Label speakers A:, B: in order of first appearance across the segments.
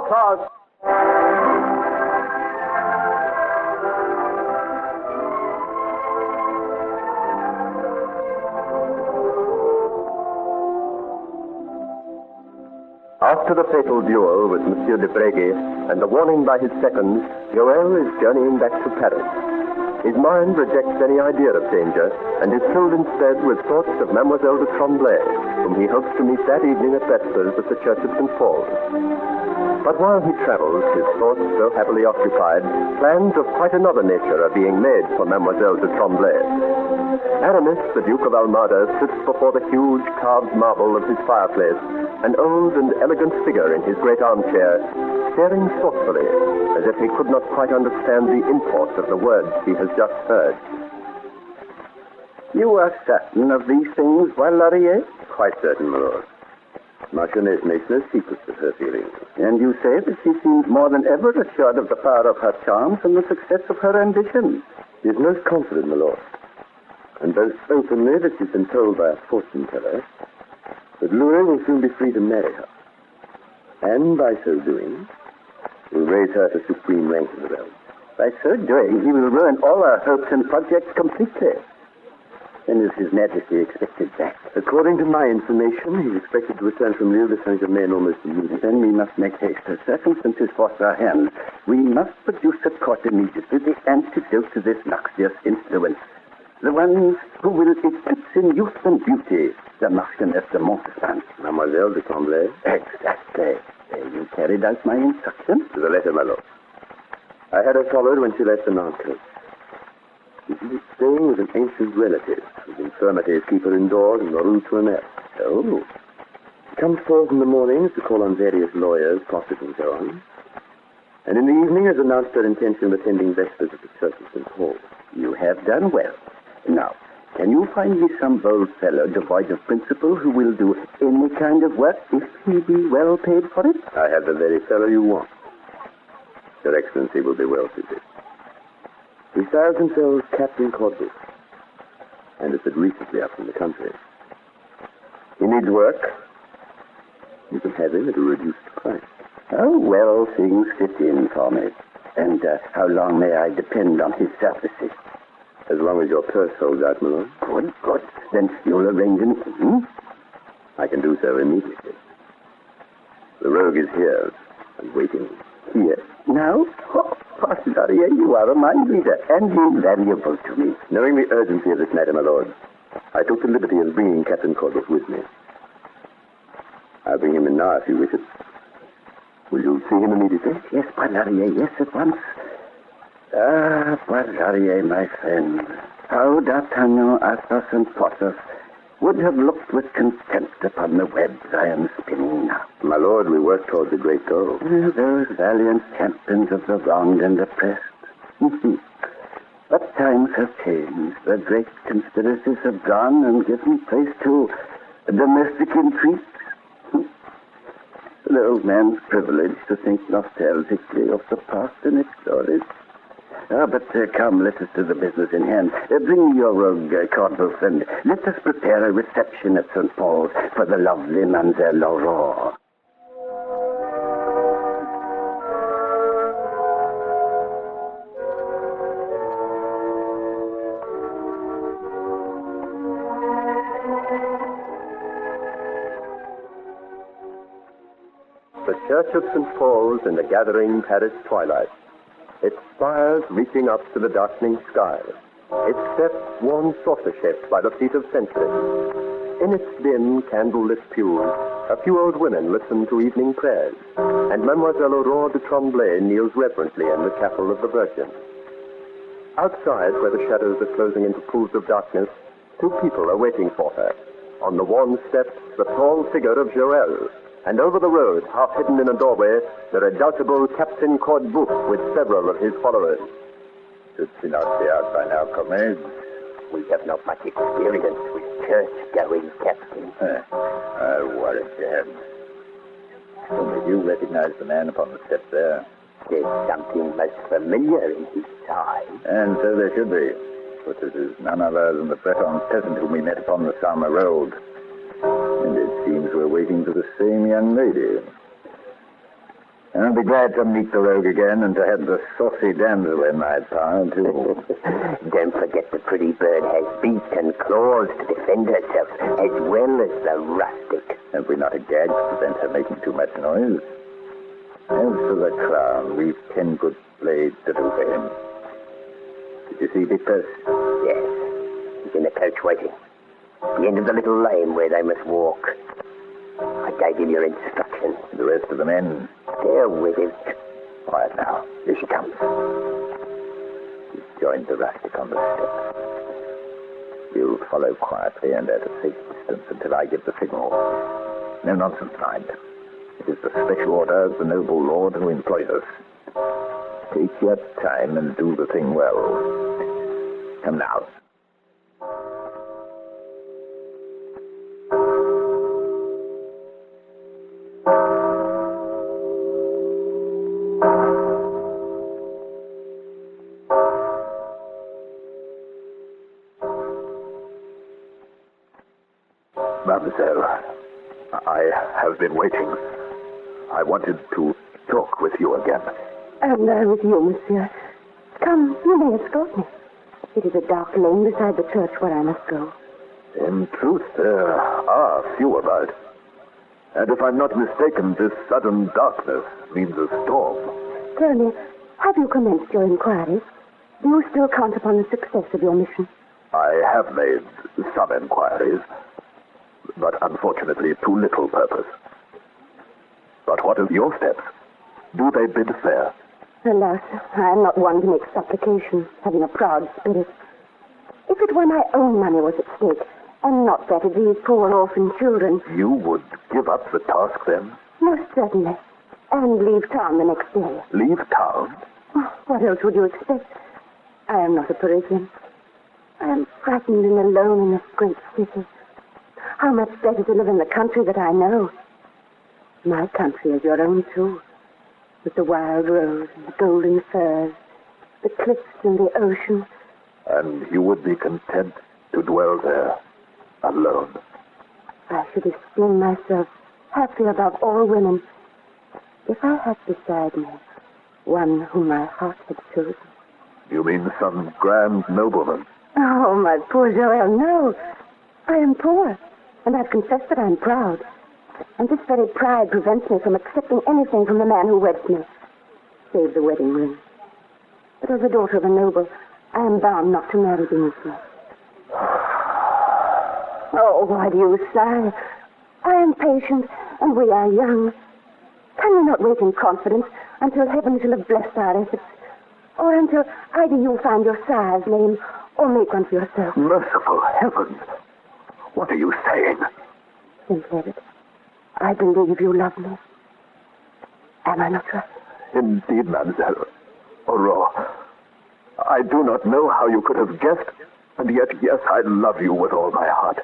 A: Porthos! After the fatal duel with Monsieur de Breguet and the warning by his seconds, Joël is journeying back to Paris. His mind rejects any idea of danger and is filled instead with thoughts of Mademoiselle de Tremblay, whom he hopes to meet that evening at vespers at the Church of St. Paul's. But while he travels, his thoughts so happily occupied, plans of quite another nature are being made for Mademoiselle de Tremblay. Aramis, the Duke of Almada, sits before the huge carved marble of his fireplace, an old and elegant figure in his great armchair, staring thoughtfully, as if he could not quite understand the import of the words he has just heard.
B: You are certain of these things, Valerier?
A: Quite certain, my lord. Marchioness makes no secrets of her feelings.
B: And you say that she seems more than ever assured of the power of her charms and the success of her ambition.
A: She is most confident, my lord, and boasts openly that she's been told by a fortune teller that Louis will soon be free to marry her. And by so doing, will raise her to supreme rank in the realm.
B: By so doing, he will ruin all our hopes and projects completely. When is His Majesty expected back?
A: According to my information, he's expected to return from Rio de Saint-Germain almost immediately.
B: Then we must make haste. The circumstances force our hands. We must produce at court immediately the antidote to this noxious influence. The ones who will eclipse in youth and beauty the Marchioness de Montespan.
A: Mademoiselle de Tremblay?
B: Exactly. You carried out my instructions?
A: To the letter, my lord. I had her followed when she left the Nantes. She is staying with an ancient relative whose infirmities keep her indoors in the Rue Tournelle.
B: Oh.
A: She comes forth in the mornings to call on various lawyers, prophets, and so on. And in the evening has announced her intention of attending vespers at the Church of St. Paul.
B: You have done well. Now, can you find me some bold fellow devoid of principle who will do any kind of work if he be well paid for it?
A: I have the very fellow you want. Your Excellency will be well suited. He styles himself Captain Porthos, and is but recently up from the country. He needs work. You can have him at a reduced price.
B: How well things fit in for me. And how long may I depend on his services?
A: As long as your purse holds out, my lord.
B: Good, good. Then you'll arrange an evening?
A: I can do so immediately. The rogue is here and waiting.
B: Here? Now? Oh, Laurier, you are a mind reader and invaluable to me.
A: Knowing the urgency of this matter, my lord, I took the liberty of bringing Captain Porthos with me. I'll bring him in now if you wish it. Will you see him immediately?
B: Yes, Laurier, yes, at once. Ah, Laurier, my friend. How D'Artagnan, Athos, and Porthos would have looked with contempt upon the webs I am spinning now.
A: My lord, we work towards a great goal.
B: Those valiant champions of the wronged and oppressed. But times have changed. The great conspiracies have gone and given place to domestic intrigues. The old man's privilege to think nostalgically of the past and its glories. But come, let us do the business in hand. Bring me your rogue, Porthos, and let us prepare a reception at St. Paul's for the lovely Mademoiselle Aurore.
A: The Church of St. Paul's in the gathering Paris twilight. Its spires reaching up to the darkening sky. Its steps worn saucer-shaped by the feet of centuries. In its dim, candle-lit pews, a few old women listen to evening prayers, and Mademoiselle Aurore de Tremblay kneels reverently in the chapel of the Virgin. Outside, where the shadows are closing into pools of darkness, two people are waiting for her. On the worn steps, the tall figure of Joël, and over the road, half hidden in a doorway, the redoubtable Captain Cordebuff with several of his followers.
B: Should she not be out by now, comrades? We have not much experience with church-going, Captain. I'll worry, Dad. Only you recognize the man upon the steps there. There's something most familiar in his tie. And so there should be. But it is none other than the Breton peasant whom we met upon the summer road. And it seems we're waiting for the same young lady. I'll be glad to meet the rogue again and to have the saucy damsel in my power, too.
C: Don't forget the pretty bird has beak and claws to defend herself, as well as the rustic.
B: Have we not a gag to prevent her making too much noise? As for the clown, we've 10 good blades to do for him. Did you see Big Purse?
C: Yes. He's in the coach waiting. The end of the little lane where they must walk. I gave him your instructions.
B: The rest of the men?
C: They're with him.
B: Quiet now. Here she comes. She's joined the rustic on the step. We'll follow quietly and at a safe distance until I give the signal. No nonsense, mind. It is the special order of the noble lord who employs us. Take your time and do the thing well. Come now.
D: Mademoiselle, I have been waiting. I wanted to talk with you again.
E: And I with you, monsieur. Come, you may escort me. It is a dark lane beside the church where I must go.
D: In truth, there are few about. And if I'm not mistaken, this sudden darkness means a storm.
E: Tell me, have you commenced your inquiries? Do you still count upon the success of your mission?
D: I have made some inquiries, but unfortunately to little purpose. But what of your steps? Do they bid fair?
E: Alas, I am not one to make supplication, having a proud spirit. If it were my own money was at stake, and not that of these poor orphan children...
D: You would give up the task then?
E: Most certainly. And leave town the next day.
D: Leave town?
E: What else would you expect? I am not a Parisian. I am frightened and alone in this great city. How much better to live in the country that I know. My country is your own, too. With the wild rose and the golden firs, the cliffs and the ocean.
D: And you would be content to dwell there, alone?
E: I should esteem myself happy above all women if I had beside me one whom my heart had chosen.
D: You mean some grand nobleman?
E: Oh, my poor Joël, no. I am poor, and I've confessed that I'm proud. And this very pride prevents me from accepting anything from the man who weds me, save the wedding ring. But as a daughter of a noble, I am bound not to marry beneath me. Oh, why do you sigh? I am patient, and we are young. Can you not wait in confidence until heaven shall have blessed our efforts? Or until either you find your sire's name or make one for yourself?
D: Merciful heavens! What are you saying?
E: Simply that I believe you love me. Am I not right?
D: Indeed, mademoiselle. Aurore, I do not know how you could have guessed, and yet, yes, I love you with all my heart.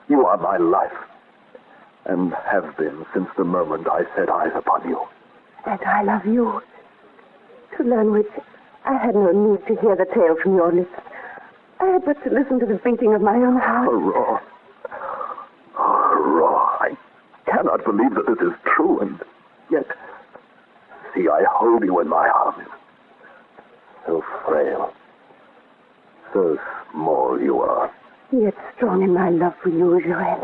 D: You are my life, and have been since the moment I set eyes upon you.
E: And I love you. To learn which, I had no need to hear the tale from your lips. I had but to listen to the beating of my own heart.
D: Aurore. Aurore, I cannot believe that this is true, and yet, see, I hold you in my arms. So frail, so small you are.
E: Yet strong in my love for you, Joël.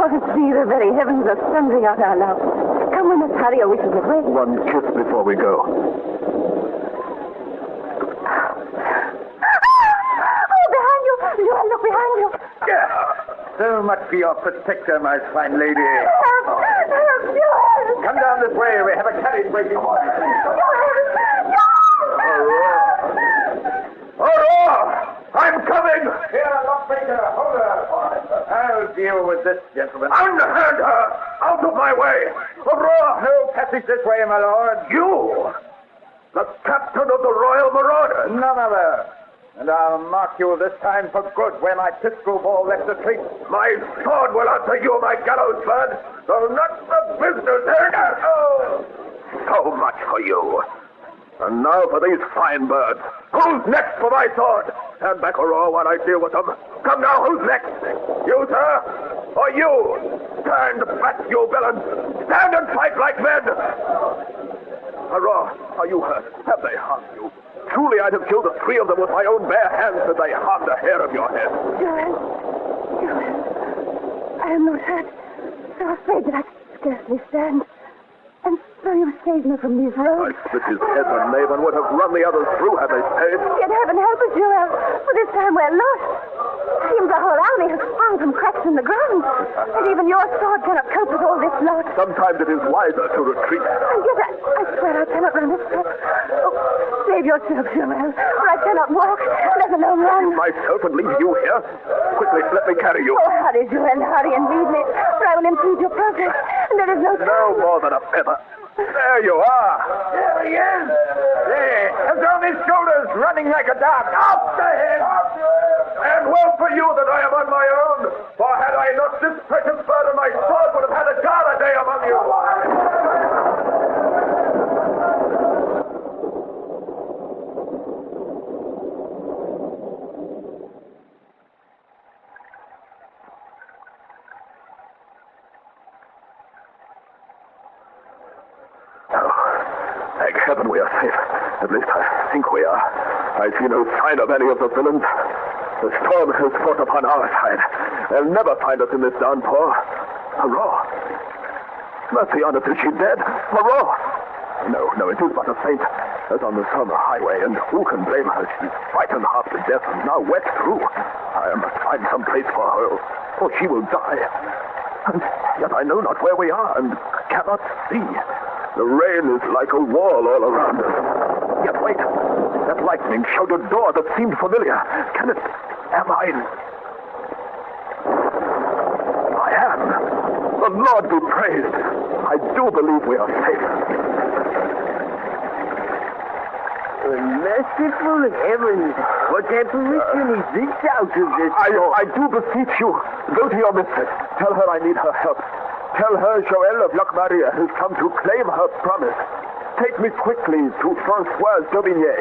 E: Oh, see, the very heavens are thundering out our love. Come, we must hurry or we shall get wet.
D: One kiss before we go.
E: Oh, behind you! Joël, look behind you!
B: So much for your protector, my fine lady.
E: Help! Help, Joël!
B: Come down this way. We have a carriage waiting for us.
D: Aurore! I'm coming!
B: Here, lockmaker, hold her. I'll deal with this gentleman.
D: Unhand her! Out of my way! Aurore!
B: No passage this way, my lord.
D: You! The captain of the Royal Marauders!
B: None other. And I'll mark you this time for good where my pistol ball left the trace.
D: My sword will answer you, my gallows bird, though not the business earner. Oh! So much for you. And now for these fine birds. Who's next for my sword? Stand back, Aurore, while I deal with them. Come now, who's next? You, sir? Or you? Stand back, you villains! Stand and fight like men! Aurora, are you hurt? Have they harmed you? Truly, I'd have killed the three of them with my own bare hands had they harmed a hair of your head.
E: Joel, I am not hurt. So afraid that I could scarcely stand. And so you saved me from these rogues.
D: I split his head, and Laban would have run the others through had they stayed.
E: Yet heaven help us, Joel, for this time we're lost. Seems the whole army has sprung from cracks in the ground. And even your sword cannot cope with all this lot.
D: Sometimes it is wiser to retreat.
E: And yet I swear I cannot run this step. Oh, save yourself, Joel, for I cannot walk, let alone run.
D: Myself and leave you here? Quickly, let me carry you.
E: Oh, hurry, Joel, hurry and lead me, for I will impede your progress. And there is no time.
D: No more than a feather. There you are.
B: There he is. There. Has on his shoulders, running like a dog. Off the head.
D: And well for you that I am on my own. For had I not this precious burden, my sword would have had a gala day among you. Thank heaven we are safe. At least I think we are. I see no sign of any of the villains. The storm has fought upon our side. They'll never find us in this downpour. Hurrah! Mercy on us, is she dead? Hurrah! No, it is but a faint, as on the summer highway, and who can blame her? She's frightened half to death and now wet through. I must find some place for her, or she will die. And yet I know not where we are, and cannot see. The rain is like a wall all around us. Yet wait, that lightning showed a door that seemed familiar. Can it... am I... I am. The Lord be praised. I do believe we are safe.
B: Merciful heavens, what apparition is this out of this storm?
D: I do beseech you, go to your mistress. Tell her I need her help. Tell her Joel of Locmaria has come to claim her promise. Take me quickly to Francoise d'Aubigné.